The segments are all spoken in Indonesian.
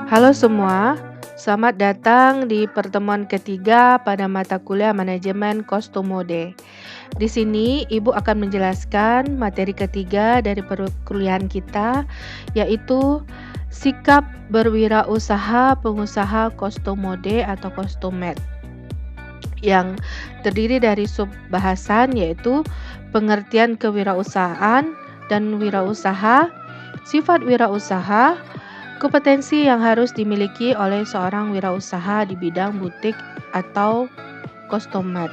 Halo semua, selamat datang di pertemuan ketiga pada mata kuliah Manajemen Kostum Mode. Di sini Ibu akan menjelaskan materi ketiga dari perkuliahan kita, yaitu sikap berwirausaha pengusaha kostum mode atau kostumet, yang terdiri dari sub bahasan yaitu pengertian kewirausahaan dan wirausaha, sifat wirausaha, kompetensi yang harus dimiliki oleh seorang wirausaha di bidang butik atau kostumet.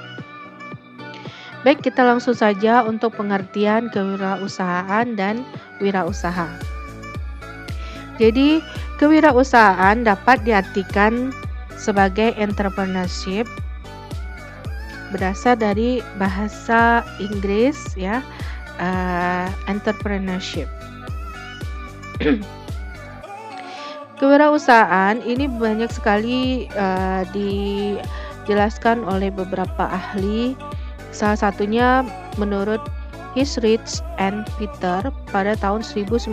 Baik, kita langsung saja untuk pengertian kewirausahaan dan wirausaha. Jadi, kewirausahaan dapat diartikan sebagai entrepreneurship berasal dari bahasa Inggris ya, entrepreneurship. Kewirausahaan ini banyak sekali dijelaskan oleh beberapa ahli. Salah satunya menurut Hisrich and Peter pada tahun 1995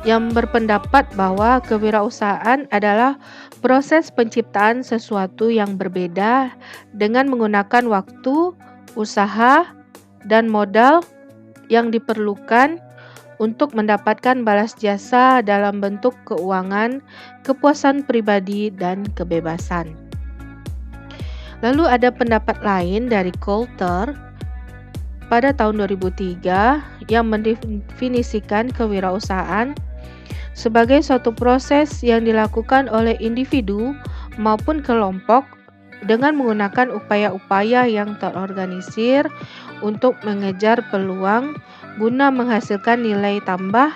yang berpendapat bahwa kewirausahaan adalah proses penciptaan sesuatu yang berbeda dengan menggunakan waktu, usaha, dan modal yang diperlukan untuk mendapatkan balas jasa dalam bentuk keuangan, kepuasan pribadi, dan kebebasan. Lalu ada pendapat lain dari Coulter pada tahun 2003 yang mendefinisikan kewirausahaan sebagai suatu proses yang dilakukan oleh individu maupun kelompok dengan menggunakan upaya-upaya yang terorganisir untuk mengejar peluang guna menghasilkan nilai tambah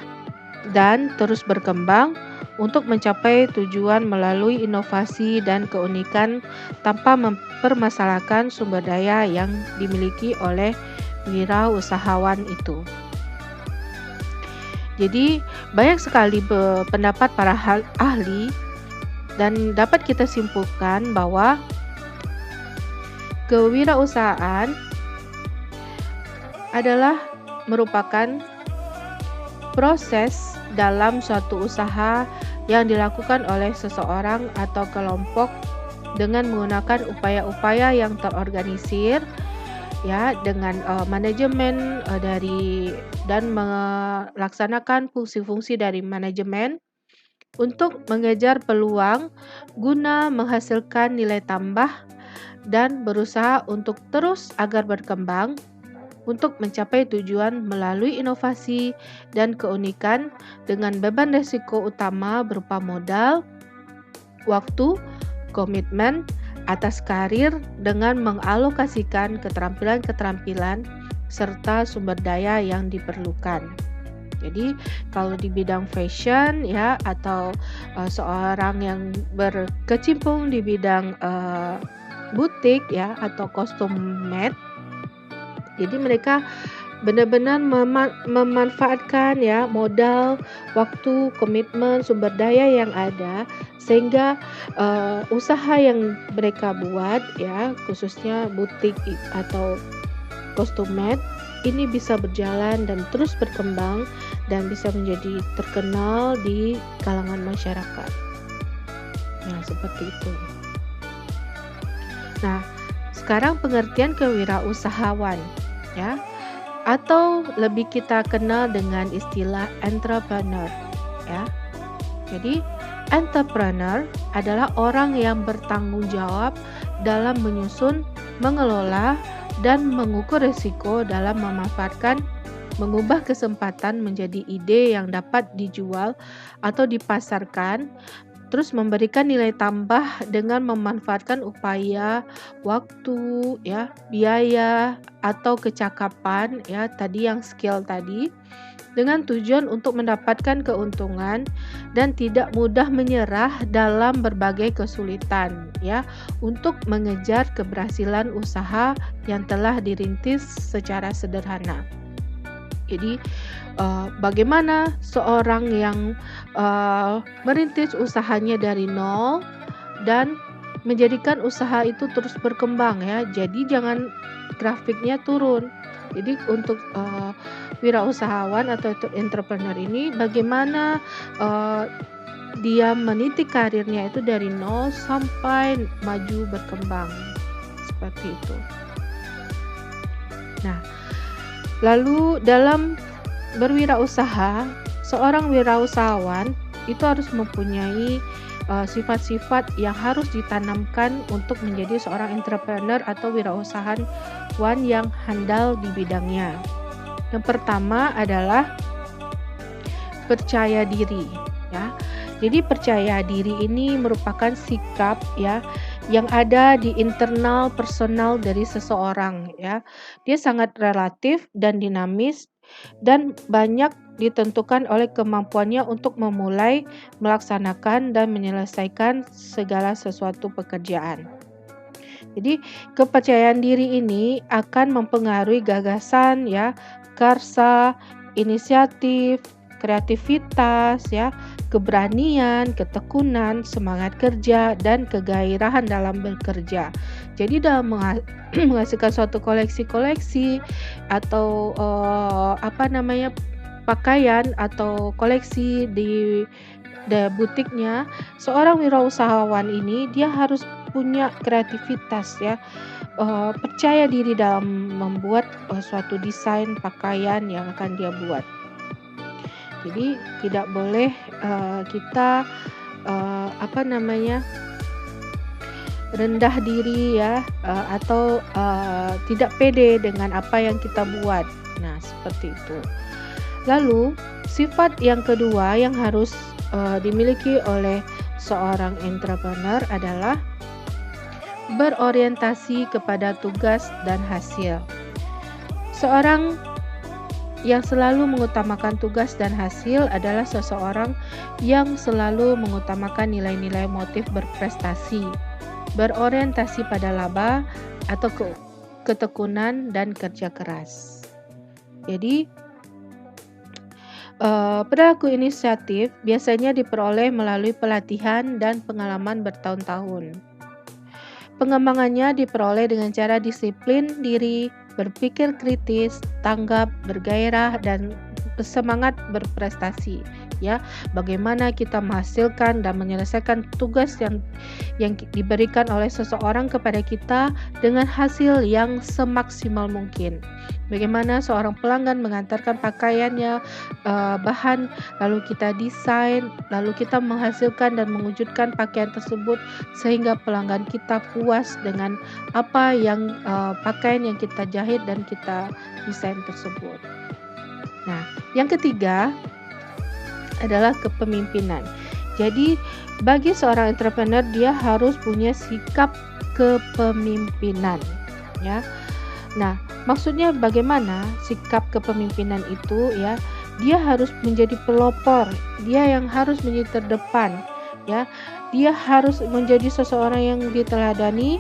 dan terus berkembang untuk mencapai tujuan melalui inovasi dan keunikan tanpa mempermasalahkan sumber daya yang dimiliki oleh wirausahawan itu. Jadi banyak sekali pendapat para ahli dan dapat kita simpulkan bahwa kewirausahaan adalah merupakan proses dalam suatu usaha yang dilakukan oleh seseorang atau kelompok dengan menggunakan upaya-upaya yang terorganisir ya, dengan manajemen dan melaksanakan fungsi-fungsi dari manajemen untuk mengejar peluang guna menghasilkan nilai tambah dan berusaha untuk terus agar berkembang untuk mencapai tujuan melalui inovasi dan keunikan dengan beban risiko utama berupa modal, waktu, komitmen atas karir dengan mengalokasikan keterampilan-keterampilan serta sumber daya yang diperlukan. Jadi kalau di bidang fashion ya, atau seorang yang berkecimpung di bidang butik ya atau kostumet, jadi mereka benar-benar memanfaatkan ya modal, waktu, komitmen, sumber daya yang ada sehingga usaha yang mereka buat ya, khususnya butik atau kostumet ini bisa berjalan dan terus berkembang dan bisa menjadi terkenal di kalangan masyarakat. Nah, seperti itu. Nah, sekarang pengertian kewirausahawan ya, atau lebih kita kenal dengan istilah entrepreneur ya. Jadi entrepreneur adalah orang yang bertanggung jawab dalam menyusun, mengelola, dan mengukur risiko dalam memanfaatkan, mengubah kesempatan menjadi ide yang dapat dijual atau dipasarkan, terus memberikan nilai tambah dengan memanfaatkan upaya, waktu, ya, biaya, atau kecakapan, ya, tadi yang skill tadi, dengan tujuan untuk mendapatkan keuntungan dan tidak mudah menyerah dalam berbagai kesulitan, ya, untuk mengejar keberhasilan usaha yang telah dirintis secara sederhana. Jadi bagaimana seorang yang merintis usahanya dari nol dan menjadikan usaha itu terus berkembang ya. Jadi jangan grafiknya turun. Jadi untuk wirausahawan atau entrepreneur ini bagaimana dia meniti karirnya itu dari nol sampai maju berkembang, seperti itu. Nah, lalu dalam berwirausaha, seorang wirausahawan itu harus mempunyai sifat-sifat yang harus ditanamkan untuk menjadi seorang entrepreneur atau wirausahawan yang handal di bidangnya. Yang pertama adalah percaya diri, ya. Jadi percaya diri ini merupakan sikap, ya, yang ada di internal personal dari seseorang, ya. Dia sangat relatif dan dinamis dan banyak ditentukan oleh kemampuannya untuk memulai, melaksanakan dan menyelesaikan segala sesuatu pekerjaan. Jadi kepercayaan diri ini akan mempengaruhi gagasan, ya, karsa, inisiatif, kreativitas, ya, keberanian, ketekunan, semangat kerja dan kegairahan dalam bekerja. Jadi dalam menghasilkan suatu koleksi-koleksi atau pakaian atau koleksi di butiknya, seorang wirausahawan ini dia harus punya kreativitas, ya, percaya diri dalam membuat suatu desain pakaian yang akan dia buat. Jadi tidak boleh kita rendah diri, ya, atau tidak pede dengan apa yang kita buat. Nah, seperti itu. Lalu sifat yang kedua yang harus dimiliki oleh seorang entrepreneur adalah berorientasi kepada tugas dan hasil. Seorang yang selalu mengutamakan tugas dan hasil adalah seseorang yang selalu mengutamakan nilai-nilai motif berprestasi, berorientasi pada laba atau ketekunan dan kerja keras. Jadi perilaku inisiatif biasanya diperoleh melalui pelatihan dan pengalaman bertahun-tahun. Pengembangannya diperoleh dengan cara disiplin diri, berpikir kritis, tanggap, bergairah, dan semangat berprestasi. Ya, bagaimana kita menghasilkan dan menyelesaikan tugas yang diberikan oleh seseorang kepada kita dengan hasil yang semaksimal mungkin. Bagaimana seorang pelanggan mengantarkan pakaiannya, bahan, lalu kita desain, lalu kita menghasilkan dan mewujudkan pakaian tersebut sehingga pelanggan kita puas dengan apa yang pakaian yang kita jahit dan kita desain tersebut. Nah, yang ketiga adalah kepemimpinan. Jadi bagi seorang entrepreneur dia harus punya sikap kepemimpinan, ya. Nah, maksudnya bagaimana sikap kepemimpinan itu, ya? Dia harus menjadi pelopor, dia yang harus menjadi terdepan, ya. Dia harus menjadi seseorang yang diteladani,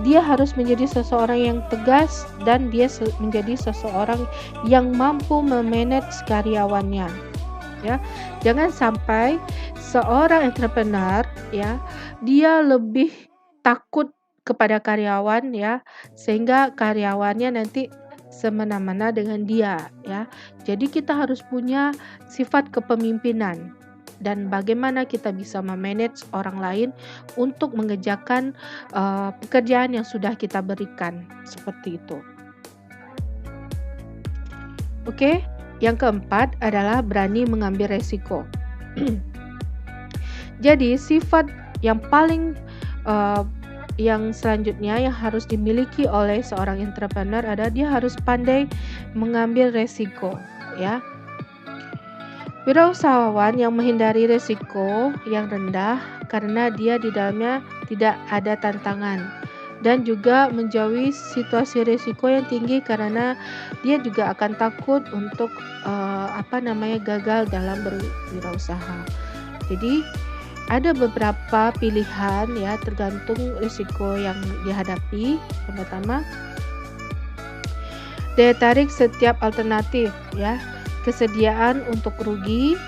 dia harus menjadi seseorang yang tegas dan dia menjadi seseorang yang mampu memanage karyawannya. Ya, jangan sampai seorang entrepreneur, ya, dia lebih takut kepada karyawan, ya, sehingga karyawannya nanti semena-mena dengan dia, ya. Jadi kita harus punya sifat kepemimpinan dan bagaimana kita bisa memanage orang lain untuk mengerjakan pekerjaan yang sudah kita berikan, seperti itu. Oke. Yang keempat adalah berani mengambil resiko. Jadi sifat yang paling yang selanjutnya yang harus dimiliki oleh seorang entrepreneur adalah dia harus pandai mengambil resiko, ya. Wirausahawan yang menghindari resiko yang rendah karena dia di dalamnya tidak ada tantangan dan juga menjauhi situasi risiko yang tinggi karena dia juga akan takut untuk gagal dalam berwirausaha. Jadi ada beberapa pilihan, ya, tergantung risiko yang dihadapi. Yang pertama, daya tarik setiap alternatif, ya, kesediaan untuk rugi,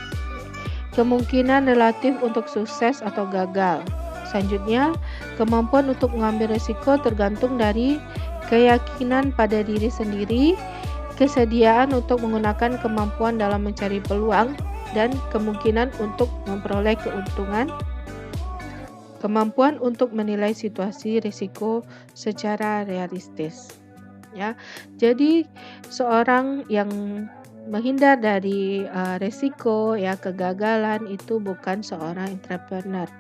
kemungkinan relatif untuk sukses atau gagal. Selanjutnya, kemampuan untuk mengambil risiko tergantung dari keyakinan pada diri sendiri, kesediaan untuk menggunakan kemampuan dalam mencari peluang, dan kemungkinan untuk memperoleh keuntungan, kemampuan untuk menilai situasi risiko secara realistis, ya. Jadi seorang yang menghindar dari, resiko ya, kegagalan itu bukan seorang entrepreneur,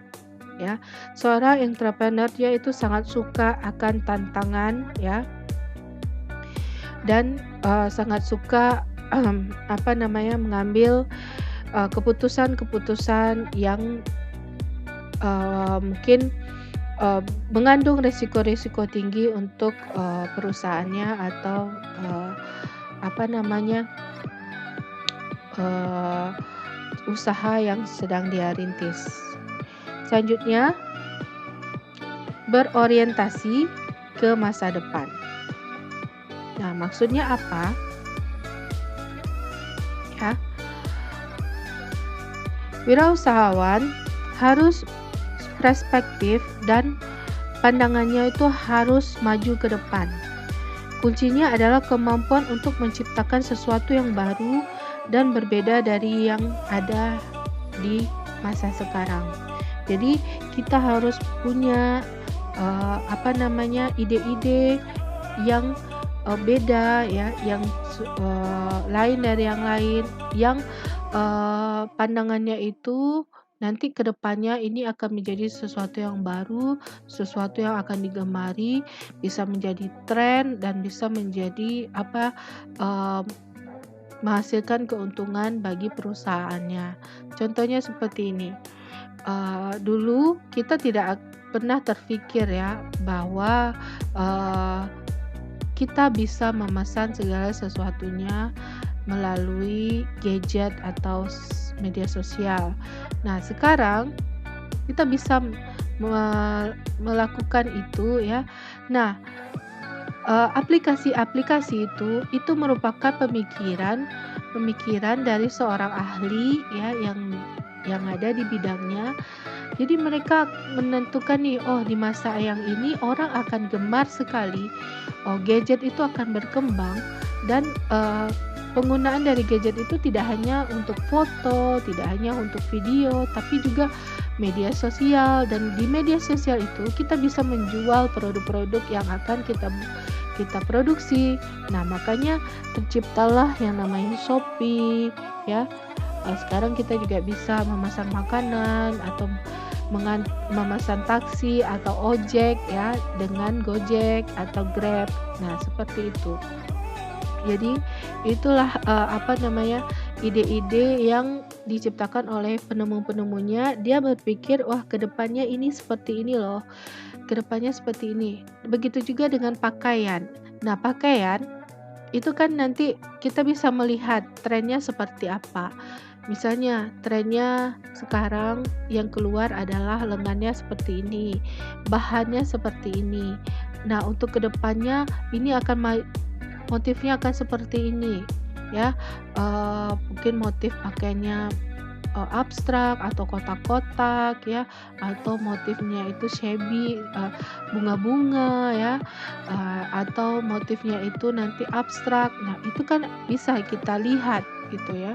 ya. Seorang entrepreneur dia itu sangat suka akan tantangan ya, dan, sangat suka, mengambil, keputusan-keputusan yang, mungkin, mengandung risiko-risiko tinggi untuk, perusahaannya atau, eee, apa namanya, eee, usaha yang sedang dia rintis. Selanjutnya, berorientasi ke masa depan. Nah, maksudnya apa? Ya, wirausahawan harus perspektif dan pandangannya itu harus maju ke depan. Kuncinya adalah kemampuan untuk menciptakan sesuatu yang baru dan berbeda dari yang ada di masa sekarang. Jadi kita harus punya, ide-ide yang, beda ya, yang lain dari yang lain, yang, pandangannya itu nanti ke depannya ini akan menjadi sesuatu yang baru, sesuatu yang akan digemari, bisa menjadi tren dan bisa menjadi eee, menghasilkan keuntungan bagi perusahaannya. Contohnya seperti ini, dulu kita tidak pernah terfikir ya bahwa, eee, kita bisa memesan segala sesuatunya melalui gadget atau media sosial. Nah, sekarang kita bisa melakukan itu ya. Nah, aplikasi-aplikasi itu merupakan pemikiran dari seorang ahli ya, yang ada di bidangnya. Jadi mereka menentukan nih, oh di masa yang ini orang akan gemar sekali, oh gadget itu akan berkembang dan, penggunaan dari gadget itu tidak hanya untuk foto, tidak hanya untuk video, tapi juga media sosial, dan di media sosial itu kita bisa menjual produk-produk yang akan kita produksi. Nah, makanya terciptalah yang namanya Shopee ya. Sekarang kita juga bisa memesan makanan atau memesan taksi atau ojek ya dengan Gojek atau Grab. Nah, seperti itu. Jadi itulah, ide-ide yang diciptakan oleh penemu-penemunya. Dia berpikir, "Wah, kedepannya ini seperti ini loh, kedepannya seperti ini." Begitu juga dengan pakaian. Nah, pakaian itu kan nanti kita bisa melihat trennya seperti apa. Misalnya trennya sekarang yang keluar adalah lengannya seperti ini, bahannya seperti ini. Nah, untuk kedepannya ini akan motifnya akan seperti ini ya, mungkin motif pakainya, abstrak atau kotak-kotak ya, atau motifnya itu shabby, bunga-bunga ya, atau motifnya itu nanti abstrak. Nah, itu kan bisa kita lihat gitu ya,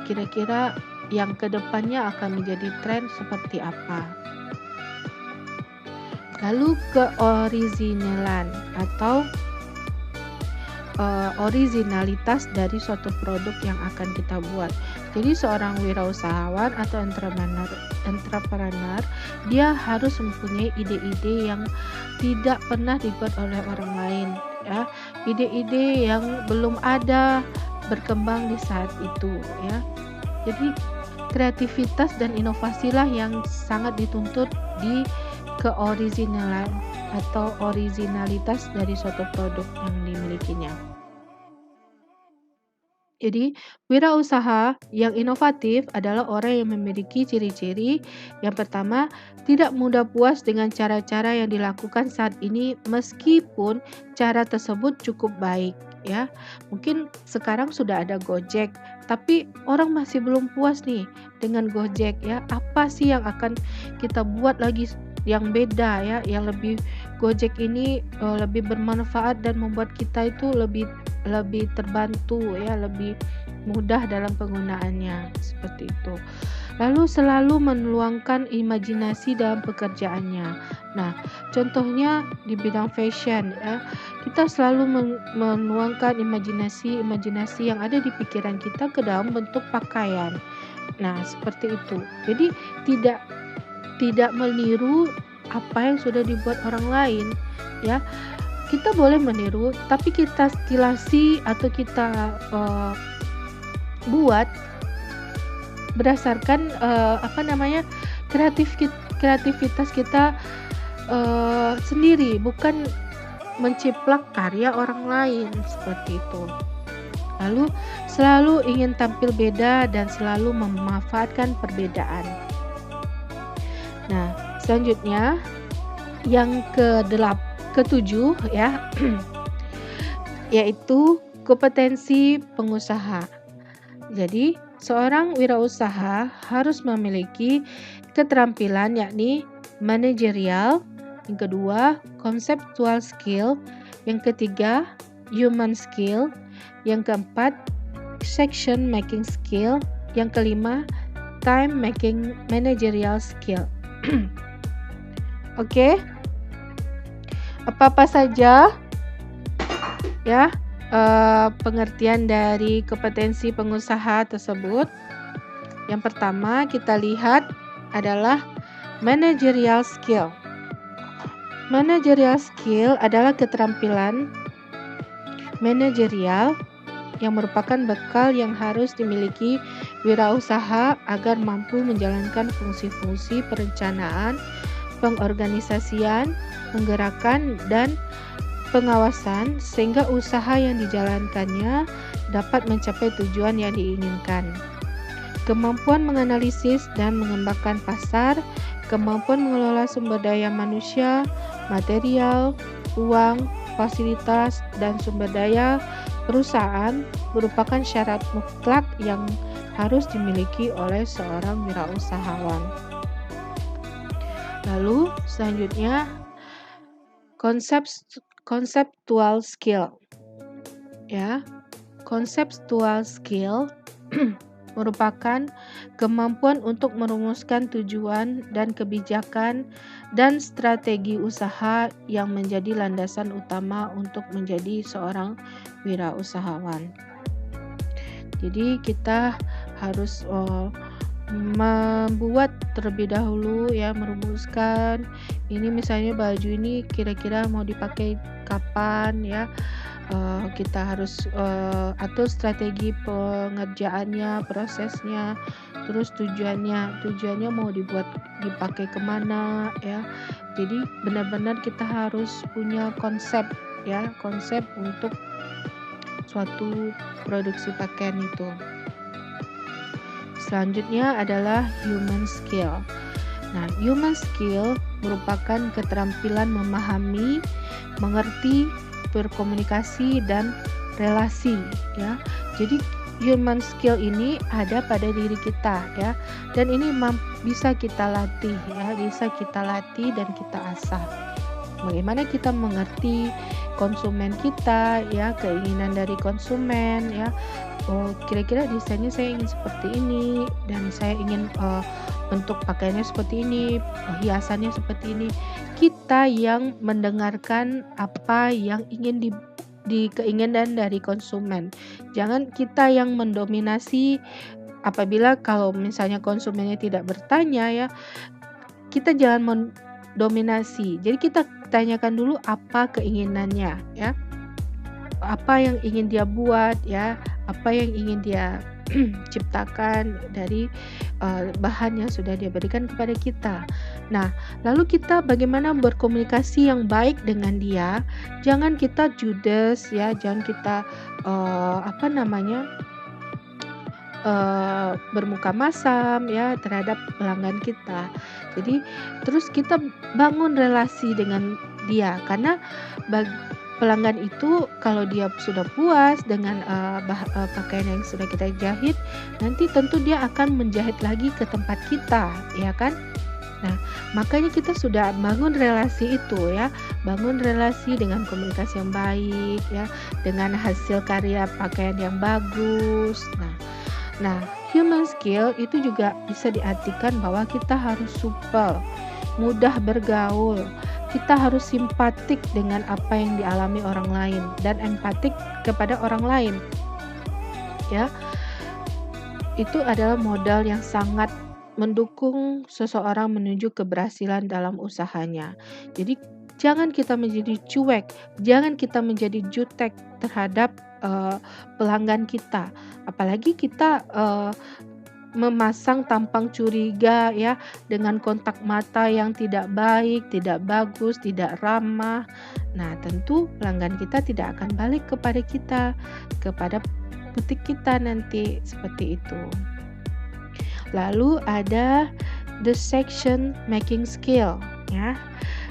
kira-kira yang kedepannya akan menjadi tren seperti apa. Lalu keoriginalan atau originalitas dari suatu produk yang akan kita buat. Jadi seorang wirausahawan atau entrepreneur dia harus mempunyai ide-ide yang tidak pernah dibuat oleh orang lain ya. Ide-ide yang belum ada berkembang di saat itu ya. Jadi kreativitas dan inovasilah yang sangat dituntut di keoriginalan atau originalitas dari suatu produk yang dimilikinya. Jadi, wirausaha yang inovatif adalah orang yang memiliki ciri-ciri yang pertama, tidak mudah puas dengan cara-cara yang dilakukan saat ini meskipun cara tersebut cukup baik ya. Mungkin sekarang sudah ada Gojek, tapi orang masih belum puas nih dengan Gojek ya. Apa sih yang akan kita buat lagi yang beda ya, yang lebih Gojek ini lebih bermanfaat dan membuat kita itu lebih lebih terbantu ya, lebih mudah dalam penggunaannya, seperti itu. Lalu selalu meluangkan imajinasi dalam pekerjaannya. Nah, contohnya di bidang fashion ya, kita selalu menuangkan imajinasi-imajinasi yang ada di pikiran kita ke dalam bentuk pakaian. Nah, seperti itu. Jadi tidak tidak meniru apa yang sudah dibuat orang lain, ya. Kita boleh meniru, tapi kita stilasi atau kita, buat berdasarkan, kreativitas kita, sendiri, bukan menciplak karya orang lain, seperti itu. Lalu selalu ingin tampil beda dan selalu memanfaatkan perbedaan. Nah, selanjutnya yang ketujuh ya, yaitu kompetensi pengusaha. Jadi, seorang wirausaha harus memiliki keterampilan yakni manajerial, yang kedua conceptual skill, yang ketiga human skill, yang keempat section making skill, yang kelima time making managerial skill. Oke. Apa-apa saja ya pengertian dari kompetensi pengusaha tersebut. Yang pertama kita lihat adalah managerial skill. Managerial skill adalah keterampilan manajerial yang merupakan bekal yang harus dimiliki wirausaha agar mampu menjalankan fungsi-fungsi perencanaan, pengorganisasian, penggerakkan, dan pengawasan sehingga usaha yang dijalankannya dapat mencapai tujuan yang diinginkan. Kemampuan menganalisis dan mengembangkan pasar, kemampuan mengelola sumber daya manusia, material, uang, fasilitas, dan sumber daya perusahaan merupakan syarat mutlak yang harus dimiliki oleh seorang wirausahawan. Lalu selanjutnya conceptual skill. Ya. Conceptual skill merupakan kemampuan untuk merumuskan tujuan dan kebijakan dan strategi usaha yang menjadi landasan utama untuk menjadi seorang wirausahawan. Jadi kita harus membuat terlebih dahulu ya, merumuskan ini misalnya baju ini kira-kira mau dipakai kapan ya, kita harus atur strategi pengerjaannya, prosesnya, terus tujuannya mau dipakai kemana ya. Jadi benar-benar kita harus punya konsep ya, konsep untuk suatu produksi pakaian itu. Selanjutnya adalah human skill. Nah, human skill merupakan keterampilan memahami, mengerti, berkomunikasi, dan relasi ya. Jadi human skill ini ada pada diri kita ya, dan ini bisa kita latih ya, bisa kita latih dan kita asah. Bagaimana kita mengerti konsumen kita ya, keinginan dari konsumen ya. Oh, kira-kira desainnya saya ingin seperti ini dan saya ingin bentuk pakaiannya seperti ini, hiasannya seperti ini. Kita yang mendengarkan apa yang ingin di keinginan dari konsumen. Jangan kita yang mendominasi. Apabila kalau misalnya konsumennya tidak bertanya ya, kita jangan mendominasi. Jadi kita tanyakan dulu apa keinginannya ya. Apa yang ingin dia buat ya, apa yang ingin dia ciptakan dari bahan yang sudah dia berikan kepada kita. Nah, lalu kita bagaimana berkomunikasi yang baik dengan dia. Jangan kita judes ya, jangan kita bermuka masam ya terhadap pelanggan kita. Jadi terus kita bangun relasi dengan dia, karena pelanggan itu kalau dia sudah puas dengan pakaian yang sudah kita jahit, nanti tentu dia akan menjahit lagi ke tempat kita, ya kan? Nah, makanya kita sudah bangun relasi itu ya, bangun relasi dengan komunikasi yang baik ya, dengan hasil karya pakaian yang bagus. Nah, human skill itu juga bisa diartikan bahwa kita harus supel, mudah bergaul, kita harus simpatik dengan apa yang dialami orang lain dan empatik kepada orang lain ya. Itu adalah modal yang sangat mendukung seseorang menuju keberhasilan dalam usahanya. Jadi jangan kita menjadi cuek, jangan kita menjadi jutek terhadap, pelanggan kita. Apalagi kita, memasang tampang curiga ya, dengan kontak mata yang tidak baik, tidak bagus, tidak ramah. Nah, tentu pelanggan kita tidak akan balik kepada kita, kepada butik kita nanti, seperti itu. Lalu ada decision making skill ya.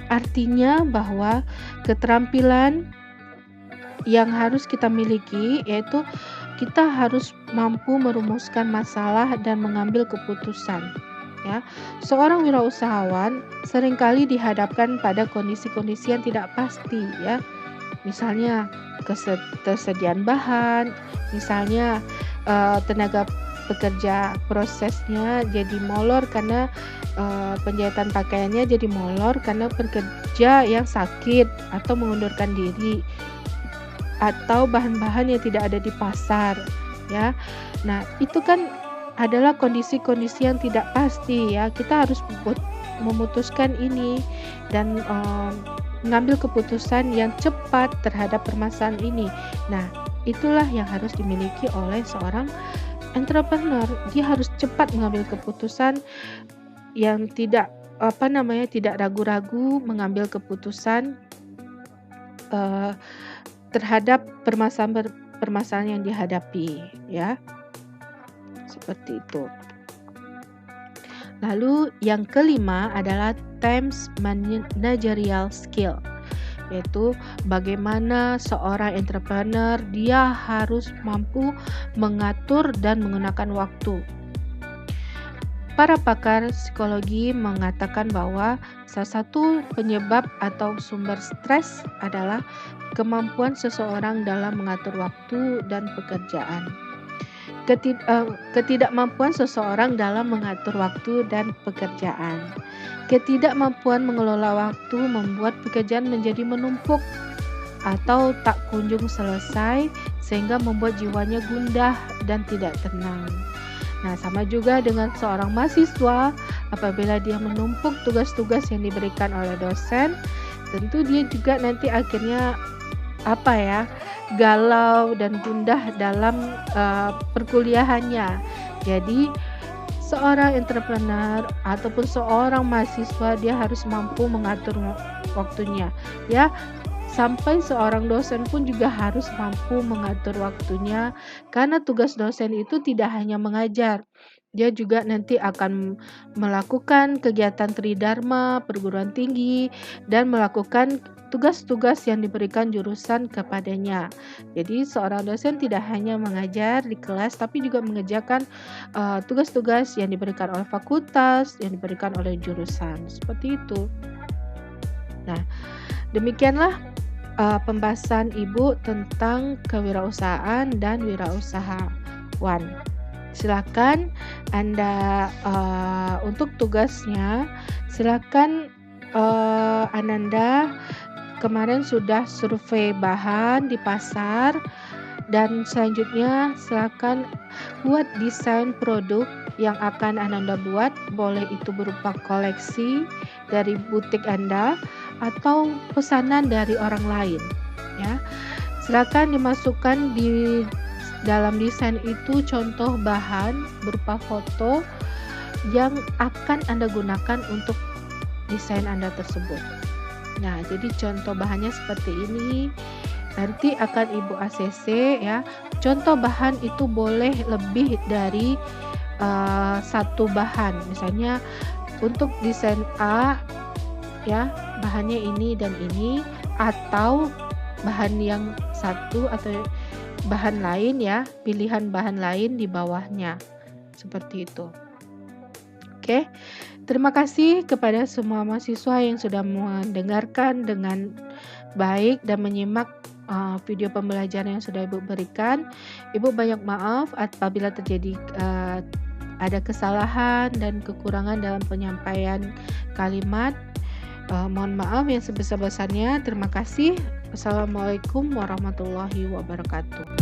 Artinya bahwa keterampilan yang harus kita miliki yaitu kita harus mampu merumuskan masalah dan mengambil keputusan ya. Seorang wirausahawan seringkali dihadapkan pada kondisi-kondisi yang tidak pasti ya. Misalnya ketersediaan bahan, misalnya tenaga pekerja prosesnya jadi molor karena penjahitan pakaiannya jadi molor karena pekerja yang sakit atau mengundurkan diri atau bahan-bahan yang tidak ada di pasar ya. Nah, itu kan adalah kondisi-kondisi yang tidak pasti ya. Kita harus memutuskan ini dan mengambil keputusan yang cepat terhadap permasalahan ini. Nah, itulah yang harus dimiliki oleh seorang entrepreneur. Dia harus cepat mengambil keputusan yang tidak tidak ragu-ragu mengambil keputusan terhadap permasalahan yang dihadapi ya. Seperti itu. Lalu yang kelima adalah times managerial skill, yaitu bagaimana seorang entrepreneur dia harus mampu mengatur dan menggunakan waktu. Para pakar psikologi mengatakan bahwa salah satu penyebab atau sumber stres adalah kemampuan seseorang dalam mengatur waktu dan pekerjaan. Ketidakmampuan seseorang dalam mengatur waktu dan pekerjaan. Ketidakmampuan mengelola waktu membuat pekerjaan menjadi menumpuk atau tak kunjung selesai sehingga membuat jiwanya gundah dan tidak tenang. Nah, sama juga dengan seorang mahasiswa, apabila dia menumpuk tugas-tugas yang diberikan oleh dosen, tentu dia juga nanti akhirnya galau dan gundah dalam perkuliahannya. Jadi seorang entrepreneur ataupun seorang mahasiswa dia harus mampu mengatur waktunya ya. Sampai seorang dosen pun juga harus mampu mengatur waktunya, karena tugas dosen itu tidak hanya mengajar. Dia juga nanti akan melakukan kegiatan tridharma, perguruan tinggi, dan melakukan tugas-tugas yang diberikan jurusan kepadanya. Jadi seorang dosen tidak hanya mengajar di kelas, tapi juga mengerjakan tugas-tugas yang diberikan oleh fakultas, yang diberikan oleh jurusan. Seperti itu. Nah, demikianlah pembahasan Ibu tentang kewirausahaan dan wirausahawan. Silakan Anda untuk tugasnya, silakan Ananda kemarin sudah survei bahan di pasar dan selanjutnya silakan buat desain produk yang akan Ananda buat, boleh itu berupa koleksi dari butik Anda atau pesanan dari orang lain ya. Silakan dimasukkan di dalam desain itu contoh bahan berupa foto yang akan Anda gunakan untuk desain Anda tersebut. Nah, jadi contoh bahannya seperti ini. Nanti akan Ibu ACC ya. Contoh bahan itu boleh lebih dari satu bahan. Misalnya untuk desain A ya, bahannya ini dan ini, atau bahan yang satu atau bahan lain ya, pilihan bahan lain di bawahnya. Seperti itu. Oke. Terima kasih kepada semua mahasiswa yang sudah mendengarkan dengan baik dan menyimak, video pembelajaran yang sudah Ibu berikan. Ibu banyak maaf apabila terjadi, ada kesalahan dan kekurangan dalam penyampaian kalimat. Mohon maaf yang sebesar-besarnya. Terima kasih. Wassalamualaikum warahmatullahi wabarakatuh.